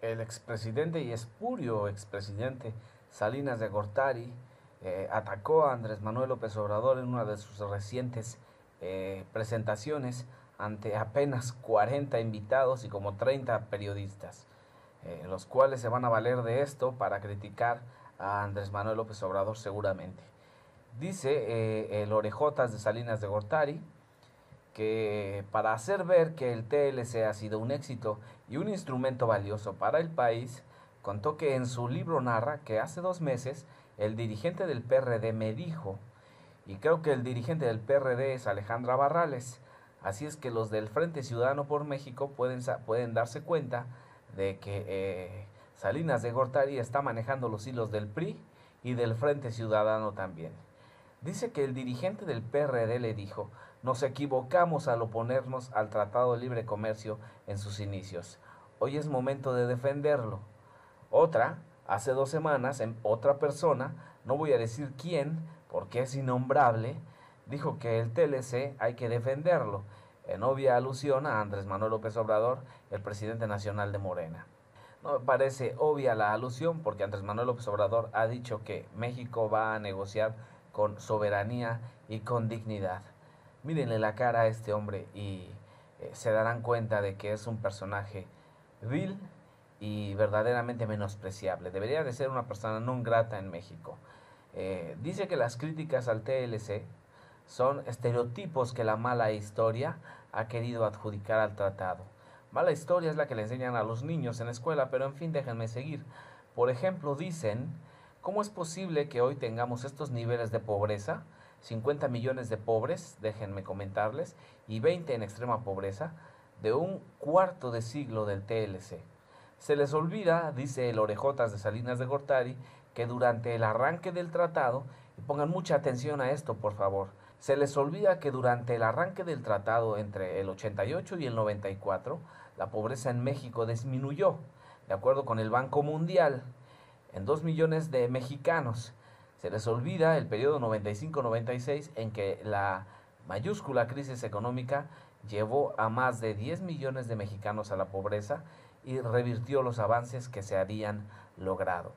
El expresidente y espurio expresidente Salinas de Gortari atacó a Andrés Manuel López Obrador en una de sus recientes presentaciones ante apenas 40 invitados y como 30 periodistas, los cuales se van a valer de esto para criticar a Andrés Manuel López Obrador seguramente. Dice el Orejotas de Salinas de Gortari que para hacer ver que el TLC ha sido un éxito y un instrumento valioso para el país, contó que en su libro narra que hace 2 meses el dirigente del PRD me dijo, y creo que el dirigente del PRD es Alejandra Barrales, así es que los del Frente Ciudadano por México pueden darse cuenta de que Salinas de Gortari está manejando los hilos del PRI y del Frente Ciudadano también. Dice que el dirigente del PRD le dijo, nos equivocamos al oponernos al Tratado de Libre Comercio en sus inicios. Hoy es momento de defenderlo. Hace 2 semanas, otra persona, no voy a decir quién, porque es innombrable, dijo que el TLC hay que defenderlo, en obvia alusión a Andrés Manuel López Obrador, el presidente nacional de Morena. No me parece obvia la alusión porque Andrés Manuel López Obrador ha dicho que México va a negociar con soberanía y con dignidad. Mírenle la cara a este hombre y se darán cuenta de que es un personaje vil y verdaderamente menospreciable. Debería de ser una persona non grata en México. Dice que las críticas al TLC son estereotipos que la mala historia ha querido adjudicar al tratado. Mala historia es la que le enseñan a los niños en la escuela, pero en fin, déjenme seguir. Por ejemplo, dicen, ¿cómo es posible que hoy tengamos estos niveles de pobreza? 50 millones de pobres, déjenme comentarles, y 20 en extrema pobreza, de un cuarto de siglo del TLC. Se les olvida, dice el Orejotas de Salinas de Gortari, que durante el arranque del tratado, y pongan mucha atención a esto por favor, se les olvida que durante el arranque del tratado entre el 88 y el 94, la pobreza en México disminuyó, de acuerdo con el Banco Mundial, en 2 millones de mexicanos. Se les olvida el periodo 95-96 en que la mayúscula crisis económica llevó a más de 10 millones de mexicanos a la pobreza y revirtió los avances que se habían logrado.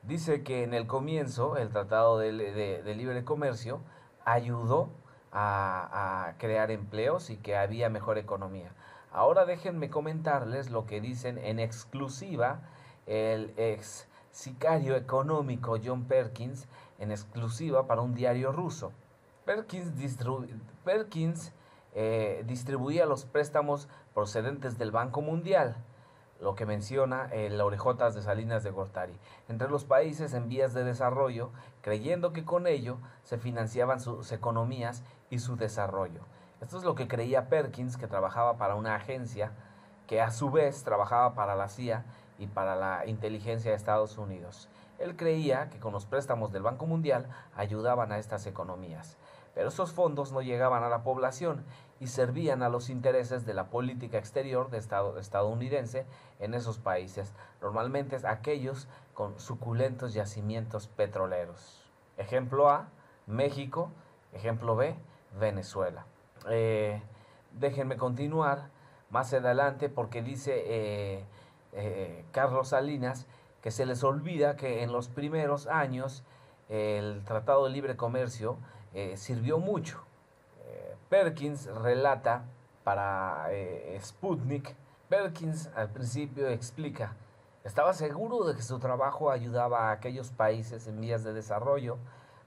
Dice que en el comienzo el Tratado de Libre Comercio ayudó a crear empleos y que había mejor economía. Ahora déjenme comentarles lo que dicen en exclusiva el ex sicario económico John Perkins, en exclusiva para un diario ruso. Perkins distribuía los préstamos procedentes del Banco Mundial, lo que menciona el Orejotas de Salinas de Gortari, entre los países en vías de desarrollo, creyendo que con ello se financiaban sus economías y su desarrollo. Esto es lo que creía Perkins, que trabajaba para una agencia que a su vez trabajaba para la CIA y para la inteligencia de Estados Unidos. Él creía que con los préstamos del Banco Mundial ayudaban a estas economías, pero esos fondos no llegaban a la población y servían a los intereses de la política exterior de estadounidense en esos países, normalmente aquellos con suculentos yacimientos petroleros. Ejemplo A, México; ejemplo B, Venezuela. Déjenme continuar más adelante porque dice Carlos Salinas que se les olvida que en los primeros años el Tratado de Libre Comercio sirvió mucho. Perkins relata para Sputnik. Perkins al principio explica, estaba seguro de que su trabajo ayudaba a aquellos países en vías de desarrollo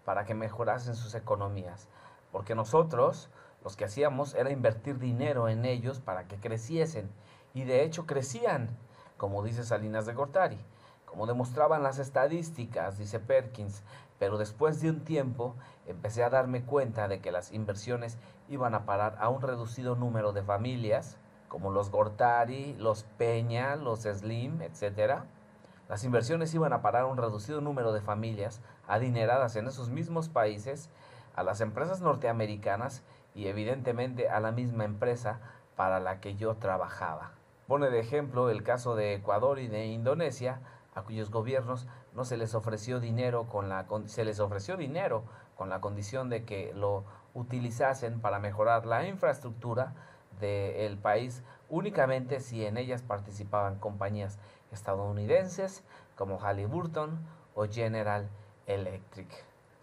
para que mejorasen sus economías, porque nosotros los que hacíamos era invertir dinero en ellos para que creciesen, y de hecho crecían, como dice Salinas de Gortari, como demostraban las estadísticas, dice Perkins, pero después de un tiempo empecé a darme cuenta de que las inversiones iban a parar a un reducido número de familias, como los Gortari, los Peña, los Slim, etc. Las inversiones iban a parar a un reducido número de familias adineradas en esos mismos países, a las empresas norteamericanas y evidentemente a la misma empresa para la que yo trabajaba. Pone de ejemplo el caso de Ecuador y de Indonesia, a cuyos gobiernos no se les ofreció dinero se les ofreció dinero con la condición de que lo utilizasen para mejorar la infraestructura del país únicamente si en ellas participaban compañías estadounidenses como Halliburton o General Electric.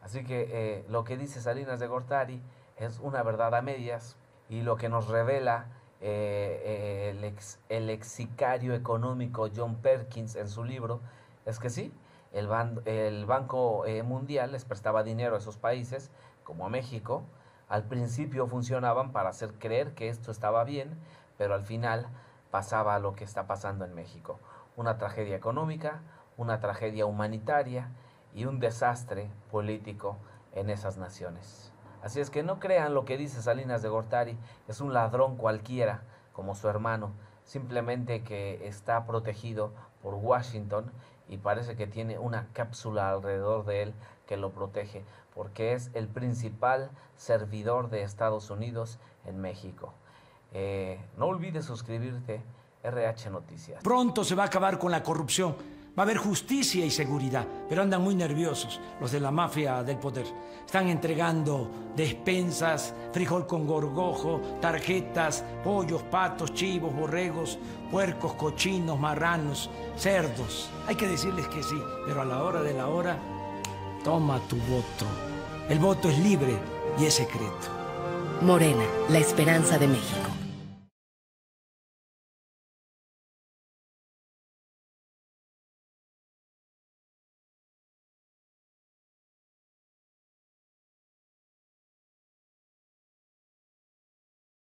Así que lo que dice Salinas de Gortari es una verdad a medias, y lo que nos revela el ex sicario económico John Perkins en su libro es que sí, el Banco Mundial les prestaba dinero a esos países, como a México. Al principio funcionaban para hacer creer que esto estaba bien, pero al final pasaba lo que está pasando en México. Una tragedia económica, una tragedia humanitaria y un desastre político en esas naciones. Así es que no crean lo que dice Salinas de Gortari, es un ladrón cualquiera, como su hermano, simplemente que está protegido por Washington y parece que tiene una cápsula alrededor de él que lo protege, porque es el principal servidor de Estados Unidos en México. No olvides suscribirte, RH Noticias. Pronto se va a acabar con la corrupción, va a haber justicia y seguridad, pero andan muy nerviosos los de la mafia del poder. Están entregando despensas, frijol con gorgojo, tarjetas, pollos, patos, chivos, borregos, puercos, cochinos, marranos, cerdos. Hay que decirles que sí, pero a la hora de la hora, toma tu voto. El voto es libre y es secreto. Morena, la esperanza de México.